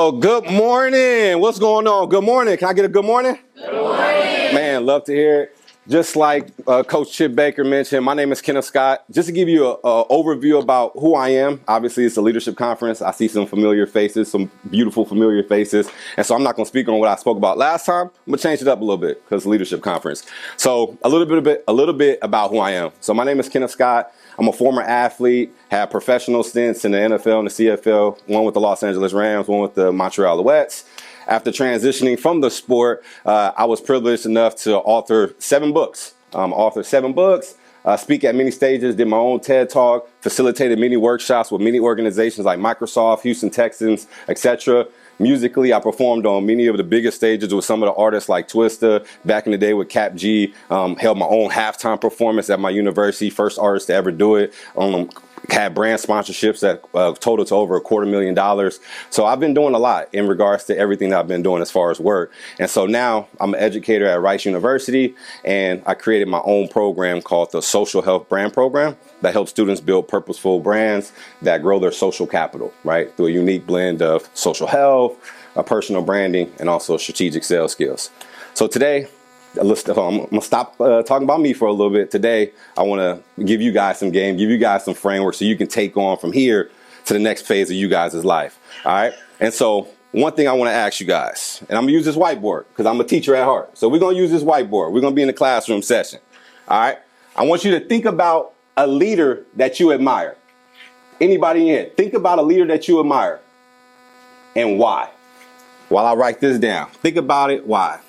Well, good morning. What's going on? Good morning. Can I get a good morning? Good morning. Man, love to hear it. Just like Coach Chip Baker mentioned, my name is Kenneth Scott. Just to give you an overview about who I am, obviously it's a leadership conference. I see some familiar faces, some beautiful familiar faces. And so I'm not going to speak on what I spoke about last time. I'm going to change it up a little bit because it's a leadership conference. So a little bit about who I am. So my name is Kenneth Scott. I'm a former athlete, had professional stints in the NFL and the CFL, one with the Los Angeles Rams, one with the Montreal Alouettes. After transitioning from the sport, I was privileged enough to author 7 books. Speak at many stages, did my own TED Talk, facilitated many workshops with many organizations like Microsoft, Houston Texans, etc. Musically, I performed on many of the biggest stages with some of the artists like Twista. Back in the day with Cap G, held my own halftime performance at my university, first artist to ever do it. Had brand sponsorships that total to over $250,000. So I've been doing a lot in regards to everything that I've been doing as far as work. And so now I'm an educator at Rice University, and I created my own program called the Social Health Brand Program that helps students build purposeful brands that grow their social capital, right? Through a unique blend of social health, personal branding, and also strategic sales skills. So today, I'm going to stop talking about me for a little bit. Today, I want to give you guys some game, give you guys some framework so you can take on from here to the next phase of you guys' life. All right. And so one thing I want to ask you guys, and I'm going to use this whiteboard because I'm a teacher at heart. So we're going to use this whiteboard. We're going to be in a classroom session. All right. I want you to think about a leader that you admire. Anybody in here, think about a leader that you admire and why. While I write this down, think about it. Why?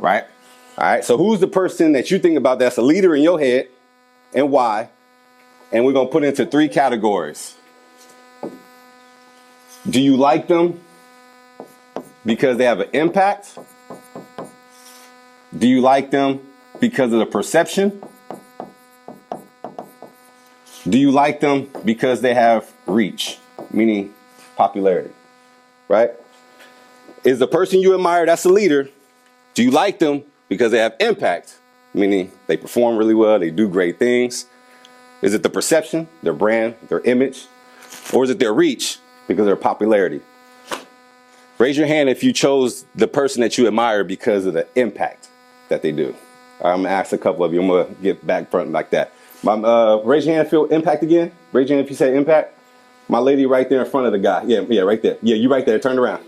Right? All right. So who's the person that you think about that's a leader in your head and why? And we're going to put it into 3 categories. Do you like them because they have an impact? Do you like them because of the perception? Do you like them because they have reach, meaning popularity, right? Is the person you admire that's a leader? Do you like them because they have impact, meaning they perform really well, they do great things? Is it the perception, their brand, their image? Or is it their reach because of their popularity? Raise your hand if you chose the person that you admire because of the impact that they do. I'm going to ask a couple of you. I'm going to get back front like that. Raise your hand if you feel impact again. Raise your hand if you say impact. My lady right there in front of the guy. Yeah, right there. Yeah, you right there. Turn around.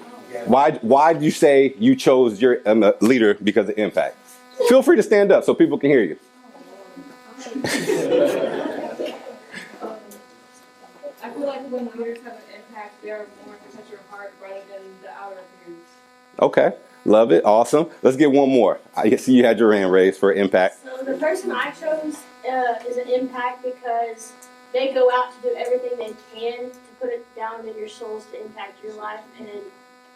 Why did you say you chose your leader because of impact? Feel free to stand up so people can hear you. I feel like when leaders have an impact, they're more to touch your heart rather than the outer appearance. Okay, love it. Awesome. Let's get one more. I see you had your hand raised for impact. So the person I chose is an impact because they go out to do everything they can to put it down in your souls to impact your life, and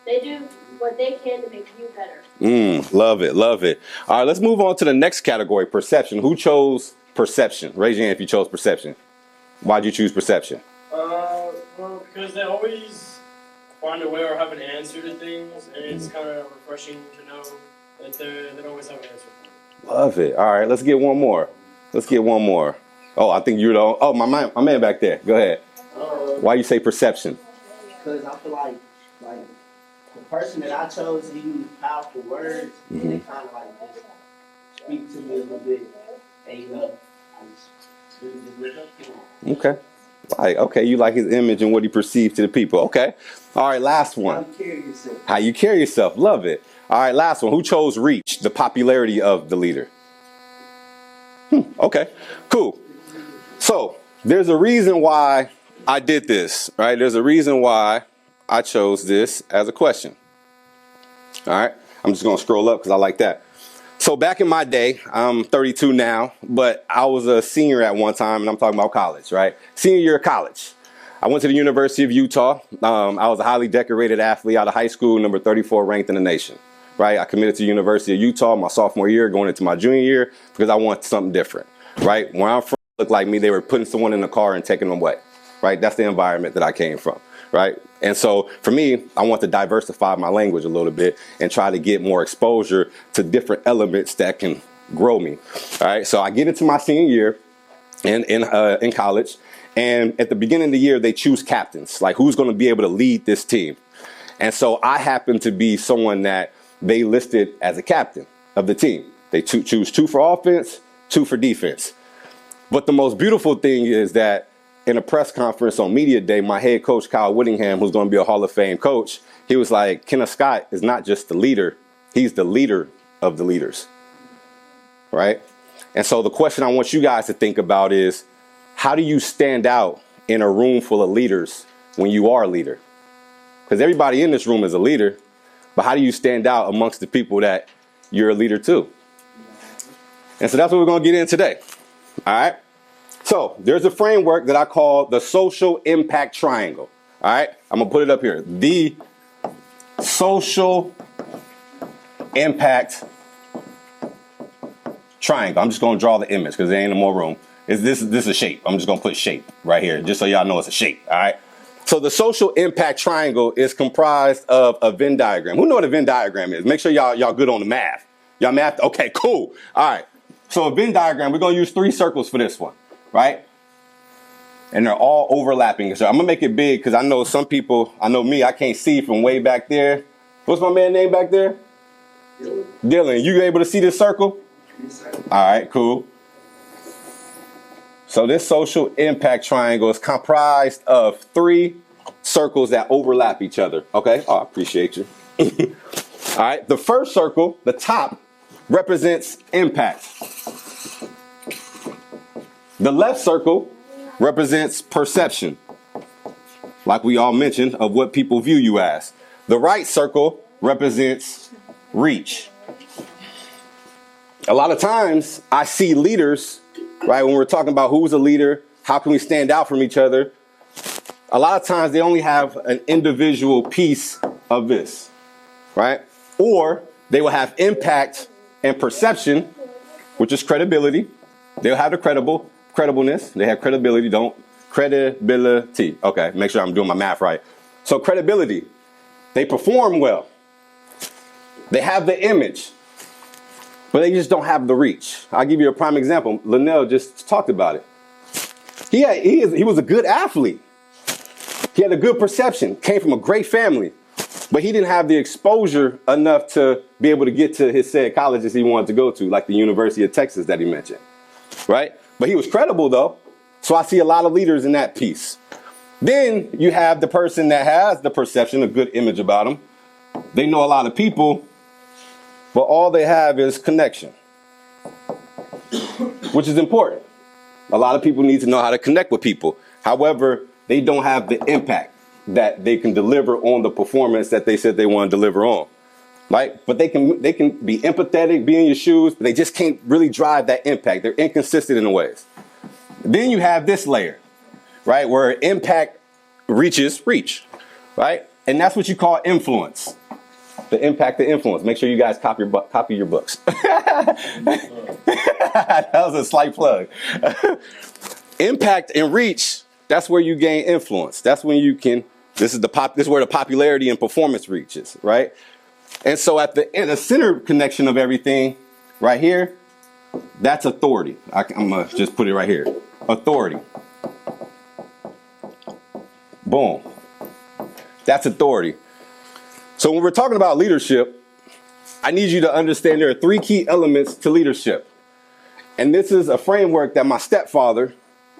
they do what they can to make you better. Love it, love it. All right, let's move on to the next category, perception. Who chose perception? Raise your hand if you chose perception. Why'd you choose perception? Well, because they always find a way or have an answer to things, and it's kind of refreshing to know that they don't always have an answer for it. Love it. All right, let's get one more. Oh, I think you're the. Oh, my man back there. Go ahead. Why you say perception? Because I feel like the person that I chose, he used powerful words, and they kind of like just speak to me a little bit, and I just really just look up to him. Okay. Okay, you like his image and what he perceives to the people. Okay. All right, last one. How you carry yourself. Love it. All right, last one. Who chose reach, the popularity of the leader? Okay, cool. So there's a reason why I did this, right? There's a reason why I chose this as a question. All right, I'm just going to scroll up because I like that. So back in my day, I'm 32 now, but I was a senior at one time, and I'm talking about college, right? Senior year of college. I went to the University of Utah. I was a highly decorated athlete out of high school, number 34 ranked in the nation, right? I committed to the University of Utah my sophomore year, going into my junior year, because I wanted something different, right? Where I'm from, looked like me, they were putting someone in the car and taking them away, right? That's the environment that I came from, right? And so for me, I want to diversify my language a little bit and try to get more exposure to different elements that can grow me. All right, so I get into my senior year in college, and at the beginning of the year, they choose captains, like who's going to be able to lead this team. And so I happen to be someone that they listed as a captain of the team. They choose 2 for offense, 2 for defense. But the most beautiful thing is that in a press conference on media day, my head coach, Kyle Whittingham, who's going to be a Hall of Fame coach, he was like, Kenneth Scott is not just the leader, he's the leader of the leaders, right? And so the question I want you guys to think about is, how do you stand out in a room full of leaders when you are a leader? Because everybody in this room is a leader, but how do you stand out amongst the people that you're a leader to? And so that's what we're going to get in today. All right. So there's a framework that I call the social impact triangle. All right. I'm going to put it up here. The social impact triangle. I'm just going to draw the image because there ain't no more room. This is a shape. I'm just going to put shape right here just so y'all know it's a shape. All right. So the social impact triangle is comprised of a Venn diagram. Who know what a Venn diagram is? Make sure y'all good on the math. Y'all math? Okay, cool. All right. So a Venn diagram, we're going to use 3 circles for this one, right? And they're all overlapping. So I'm going to make it big because I know some people, I know me, I can't see from way back there. What's my man's name back there? Dylan. You able to see this circle? Yes, sir. All right, cool. So this social impact triangle is comprised of 3 circles that overlap each other. Okay? Oh, I appreciate you. All right. The first circle, the top, represents impact. The left circle represents perception, like we all mentioned, of what people view you as. The right circle represents reach. A lot of times I see leaders, right, when we're talking about who's a leader, how can we stand out from each other, a lot of times they only have an individual piece of this, right? Or they will have impact and perception, which is credibility. They'll have the credibleness. They have credibility. Credibility. Okay, make sure I'm doing my math right. So credibility. They perform well. They have the image, but they just don't have the reach. I'll give you a prime example. Linnell just talked about it. He was a good athlete. He had a good perception, came from a great family, but he didn't have the exposure enough to be able to get to his said colleges he wanted to go to, like the University of Texas that he mentioned, right? But he was credible though. So I see a lot of leaders in that piece. Then you have the person that has the perception, a good image about them. They know a lot of people, but all they have is connection, which is important. A lot of people need to know how to connect with people. However, they don't have the impact that they can deliver on the performance that they said they want to deliver on, right? But they can be empathetic, be in your shoes, but they just can't really drive that impact. They're inconsistent in ways. Then you have this layer, right, where impact reaches reach, right? And that's what you call influence. The impact of influence. Make sure you guys copy your books. That was a slight plug. Impact and reach, that's where you gain influence. That's when you can, this is where the popularity and performance reaches, right? And so at the end, the center connection of everything right here, that's authority. I'm going to just put it right here. Authority. Boom. That's authority. So when we're talking about leadership, I need you to understand there are 3 key elements to leadership. And this is a framework that my stepfather,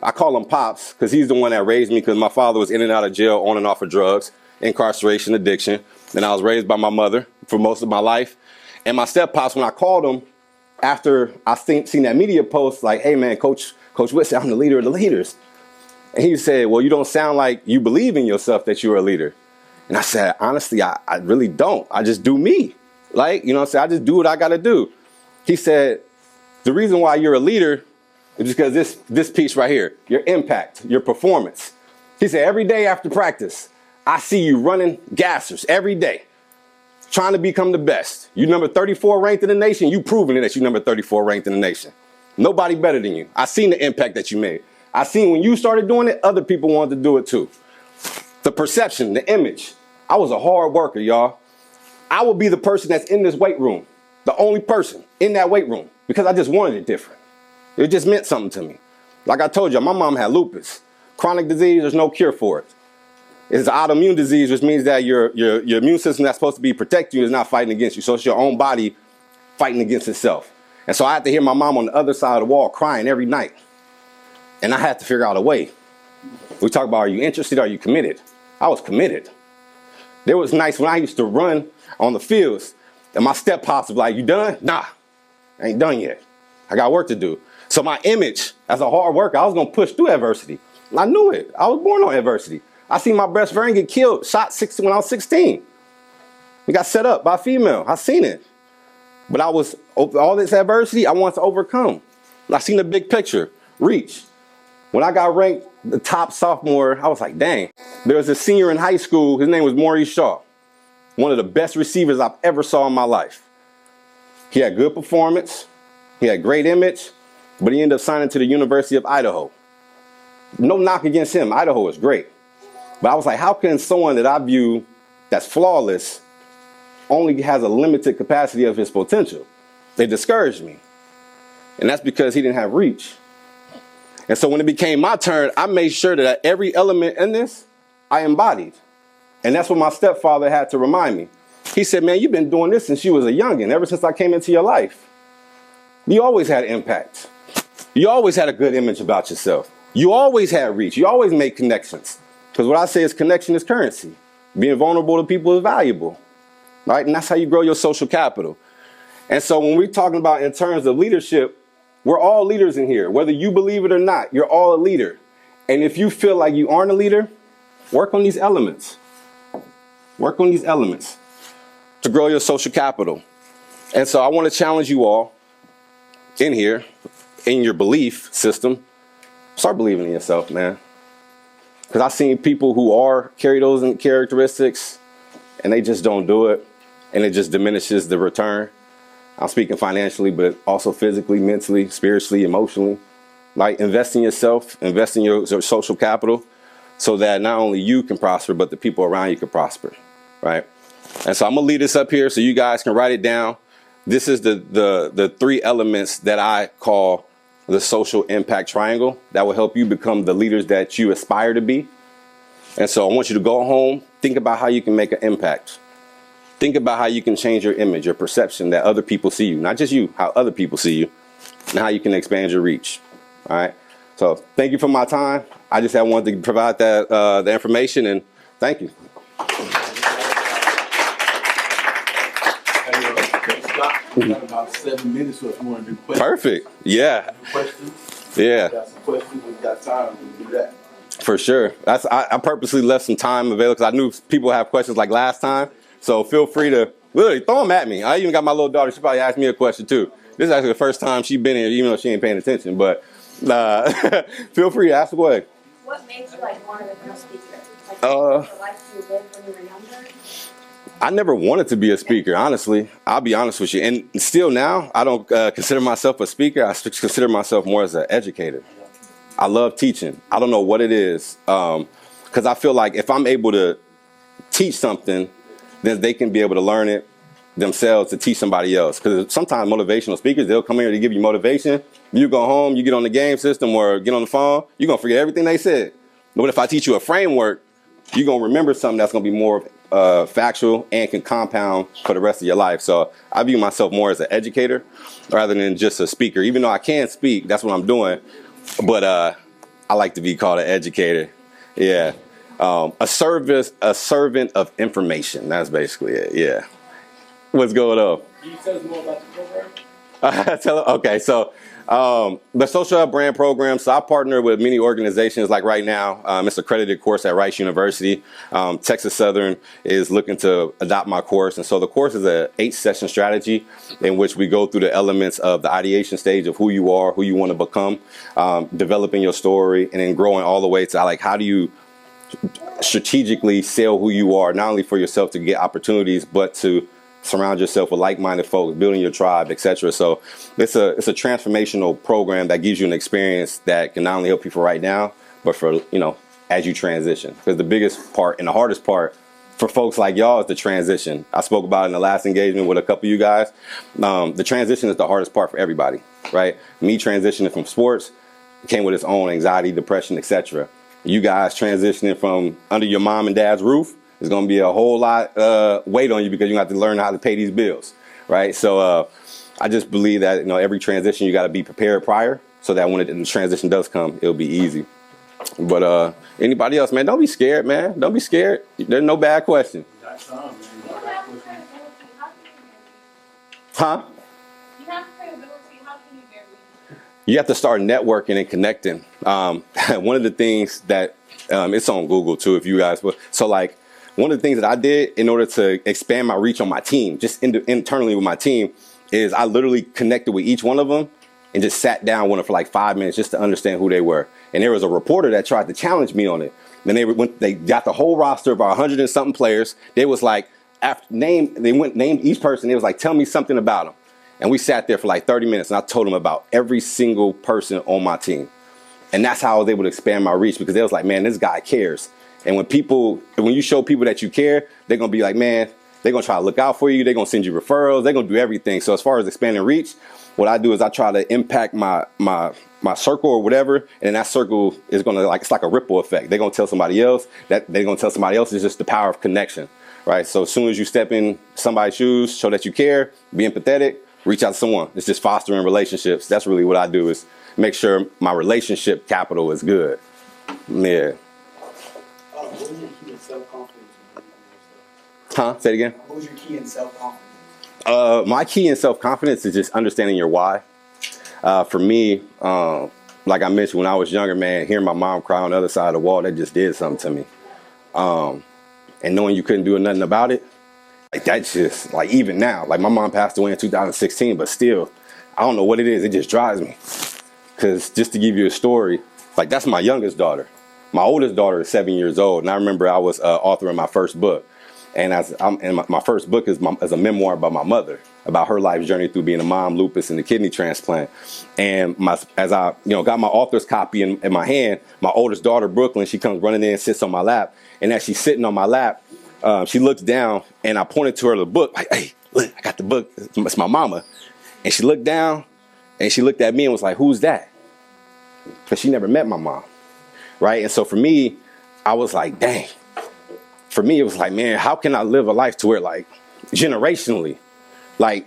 I call him Pops, because he's the one that raised me, because my father was in and out of jail, on and off of drugs, incarceration, addiction. And I was raised by my mother for most of my life. And my step-pops, when I called him, after I seen that media post, like, hey, man, Coach Witt said I'm the leader of the leaders. And he said, well, you don't sound like you believe in yourself that you're a leader. And I said, honestly, I really don't. I just do me. Like, you know what I'm saying? I just do what I got to do. He said, the reason why you're a leader is because this piece right here, your impact, your performance. He said, every day after practice, I see you running gassers every day, trying to become the best. You number 34 ranked in the nation. You proving it that you number 34 ranked in the nation. Nobody better than you. I seen the impact that you made. I seen when you started doing it, other people wanted to do it too. The perception, the image. I was a hard worker, y'all. I would be the person that's in this weight room, the only person in that weight room. because I just wanted it different. It just meant something to me. Like I told you, my mom had lupus. Chronic disease, there's no cure for it. It's an autoimmune disease, which means that your immune system that's supposed to be protecting you is not fighting against you. So it's your own body fighting against itself. And so I had to hear my mom on the other side of the wall crying every night. And I had to figure out a way. We talk about, are you interested? Are you committed? I was committed. There was nights when I used to run on the fields and my step pops was like, you done? Nah, I ain't done yet. I got work to do. So my image as a hard worker, I was going to push through adversity. I knew it. I was born on adversity. I seen my best friend get killed, shot when I was 16. He got set up by a female. I seen it. But I was, all this adversity, I wanted to overcome. I seen the big picture, reach. When I got ranked the top sophomore, I was like, dang. There was a senior in high school, his name was Maurice Shaw. One of the best receivers I've ever saw in my life. He had good performance, he had great image, but he ended up signing to the University of Idaho. No knock against him, Idaho is great. But I was like, how can someone that I view that's flawless only has a limited capacity of his potential? They discouraged me. And that's because he didn't have reach. And so when it became my turn, I made sure that every element in this, I embodied. And that's what my stepfather had to remind me. He said, man, you've been doing this since you was a youngin', ever since I came into your life. You always had impact. You always had a good image about yourself. You always had reach. You always made connections. Because what I say is connection is currency. Being vulnerable to people is valuable, right? And that's how you grow your social capital. And so when we're talking about in terms of leadership, we're all leaders in here. Whether you believe it or not, you're all a leader. And if you feel like you aren't a leader, work on these elements. Work on these elements to grow your social capital. And so I want to challenge you all in here, in your belief system, start believing in yourself, man. Because I've seen people who carry those characteristics and they just don't do it. And it just diminishes the return. I'm speaking financially, but also physically, mentally, spiritually, emotionally. Like invest in yourself, invest in your social capital so that not only you can prosper, but the people around you can prosper, right? And so I'm going to lead this up here so you guys can write it down. This is the three elements that I call the social impact triangle that will help you become the leaders that you aspire to be. And so I want you to go home, think about how you can make an impact. Think about how you can change your image, your perception that other people see you, not just you, how other people see you, and how you can expand your reach. All right. So thank you for my time. I just wanted to provide that the information, and thank you. We got about 7 minutes, so if you want to do questions. Perfect. Yeah. Questions. Yeah. We got some questions. We got time to do that. For sure. I purposely left some time available because I knew people have questions like last time. So feel free to literally throw them at me. I even got my little daughter. She probably asked me a question too. This is actually the first time she's been here, even though she ain't paying attention. But feel free to ask away. What made you want to become a speaker? The life you lived when you were younger? I never wanted to be a speaker, honestly. I'll be honest with you. And still now, I don't consider myself a speaker. I consider myself more as an educator. I love teaching. I don't know what it is. Because I feel like if I'm able to teach something, then they can be able to learn it themselves to teach somebody else. Because sometimes motivational speakers, they'll come here to give you motivation. You go home, you get on the game system or get on the phone, you're going to forget everything they said. But if I teach you a framework, you're going to remember something that's going to be more factual and can compound for the rest of your life. So I view myself more as an educator rather than just a speaker. Even though I can speak, that's what I'm doing. But I like to be called an educator. Yeah. A servant of information. That's basically it. Yeah. What's going on? Can you tell us more about the program? Okay, so the Social Hub Brand Program, so I partner with many organizations like right now. It's an accredited course at Rice University. Texas Southern is looking to adopt my course. And so the course is a 8-session strategy in which we go through the elements of the ideation stage of who you are, who you want to become, developing your story, and then growing all the way to like how do you strategically sell who you are, not only for yourself to get opportunities, but to surround yourself with like-minded folks, building your tribe, etc. So it's a transformational program that gives you an experience that can not only help you for right now, but for, as you transition. Because the biggest part and the hardest part for folks like y'all is the transition. I spoke about it in the last engagement with a couple of you guys. The transition is the hardest part for everybody, right? Me transitioning from sports came with its own anxiety, depression, etc. You guys transitioning from under your mom and dad's roof is going to be a whole lot weight on you because you have to learn how to pay these bills, right? So I just believe that, you know, every transition you got to be prepared prior so that when the transition does come, it'll be easy. But anybody else, man, don't be scared, man. Don't be scared. There's no bad question. Huh? You have credibility. How can you get reached? You have to start networking and connecting. One of the things that it's on Google too, if you guys will. So like one of the things that I did in order to expand my reach on my team, just internally with my team, is I literally connected with each one of them and just sat down with them for like 5 minutes just to understand who they were. And there was a reporter that tried to challenge me on it. And they got the whole roster of 100 and something players. They was like, named each person. They was like, tell me something about them. And we sat there for like 30 minutes and I told them about every single person on my team. And that's how I was able to expand my reach, because they was like, man, this guy cares. And when you show people that you care, they're going to be like, man, they're going to try to look out for you. They're going to send you referrals. They're going to do everything. So as far as expanding reach, what I do is I try to impact my circle or whatever. And that circle is going to, like, it's like a ripple effect. They're going to tell somebody else that they're going to tell somebody else. It's just the power of connection, right? So as soon as you step in somebody's shoes, show that you care, be empathetic, reach out to someone. It's just fostering relationships. That's really what I do, is make sure my relationship capital is good. Yeah. What was your key in self-confidence? Huh? Say it again. What was your key in self-confidence? My key in self-confidence is just understanding your why. For me, like I mentioned, when I was younger, man, hearing my mom cry on the other side of the wall, that just did something to me. And knowing you couldn't do nothing about it, like that's just, like, even now, like my mom passed away in 2016, but still, I don't know what it is. It just drives me. Because just to give you a story, like that's my youngest daughter. My oldest daughter is 7 years old. And I remember I was authoring my first book. And my first book is a memoir about my mother, about her life journey through being a mom, lupus, and the kidney transplant. And as I got my author's copy in my hand, my oldest daughter, Brooklyn, she comes running in and sits on my lap. And as she's sitting on my lap, she looks down and I pointed to her the book, like, hey, look, I got the book. It's my mama. And she looked down and she looked at me and was like, who's that? Because she never met my mom, right? And so for me, I was like, dang. For me, it was like, man, how can I live a life to where, like, generationally, like,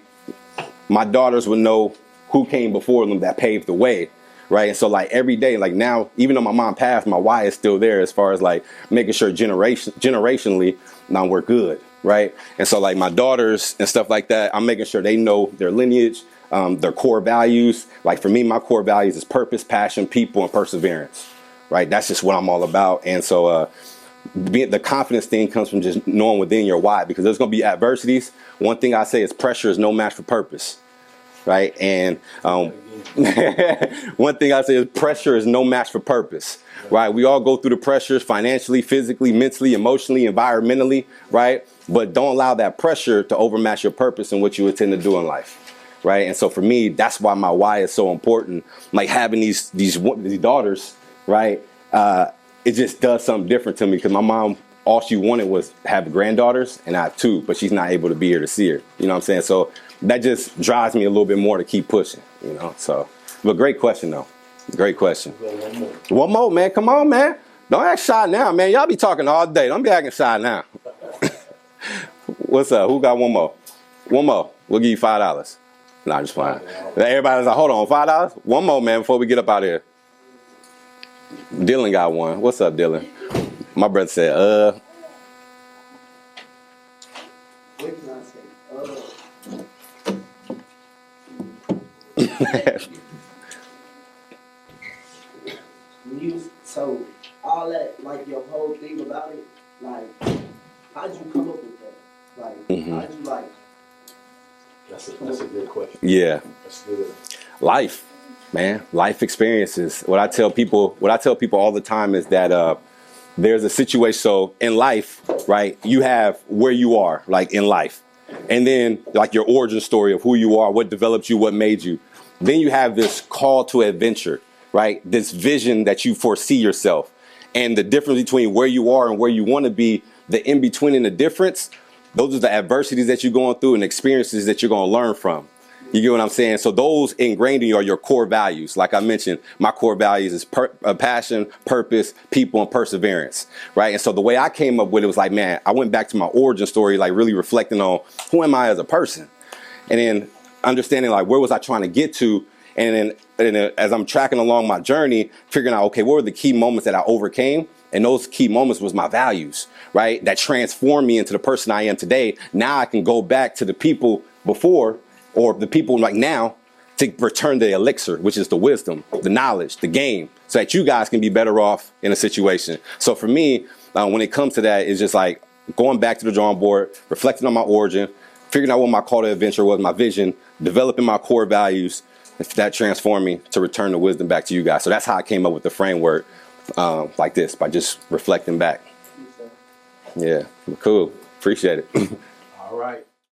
my daughters would know who came before them that paved the way, right? And so, like, every day, like now, even though my mom passed, my why is still there as far as, like, making sure generationally, now we're good, right? And so, like, my daughters and stuff like that, I'm making sure they know their lineage, their core values. Like, for me, my core values is purpose, passion, people, and perseverance, right? That's just what I'm all about. And so, the confidence thing comes from just knowing within your why, because there's going to be adversities. One thing I say is pressure is no match for purpose, right? And one thing I say is pressure is no match for purpose, right? We all go through the pressures financially, physically, mentally, emotionally, environmentally, right? But don't allow that pressure to overmatch your purpose and what you intend to do in life, right? And so for me, that's why my why is so important. Like having these daughters, right? It just does something different to me, because my mom, all she wanted was have granddaughters, and I have 2, but she's not able to be here to see her. You know what I'm saying? So that just drives me a little bit more to keep pushing, you know? So, but great question though. Great question. One more, man. Come on, man. Don't act shy now, man. Y'all be talking all day. Don't be acting shy now. What's up? Who got one more? One more. We'll give you $5. No, I'm just playing. Everybody's like, hold on, $5? One more, man, before we get up out of here. Dylan got one. What's up, Dylan? My brother said, What can I say? So all that, like your whole thing about it, like, how'd you come up with that? Like, how'd you, like? That's a good question. Yeah. That's good. Life, man. Life experiences. What I tell people all the time is that there's a situation. So in life, right, you have where you are, like in life. And then like your origin story of who you are, what developed you, what made you. Then you have this call to adventure, right? This vision that you foresee yourself. And the difference between where you are and where you want to be, the in-between and the difference, those are the adversities that you're going through and experiences that you're going to learn from. You get what I'm saying? So those ingrained in you are your core values. Like I mentioned, my core values is passion, purpose, people, and perseverance, right? And so the way I came up with it was like, man, I went back to my origin story, like really reflecting on who am I as a person? And then understanding like where was I trying to get to? And then as I'm tracking along my journey, figuring out, okay, what were the key moments that I overcame? And those key moments was my values, right? That transformed me into the person I am today. Now I can go back to the people before or the people like now to return the elixir, which is the wisdom, the knowledge, the game, so that you guys can be better off in a situation. So for me, when it comes to that, it's just like going back to the drawing board, reflecting on my origin, figuring out what my call to adventure was, my vision, developing my core values, that transformed me to return the wisdom back to you guys. So that's how I came up with the framework like this, by just reflecting back. Yeah, cool. Appreciate it. All right.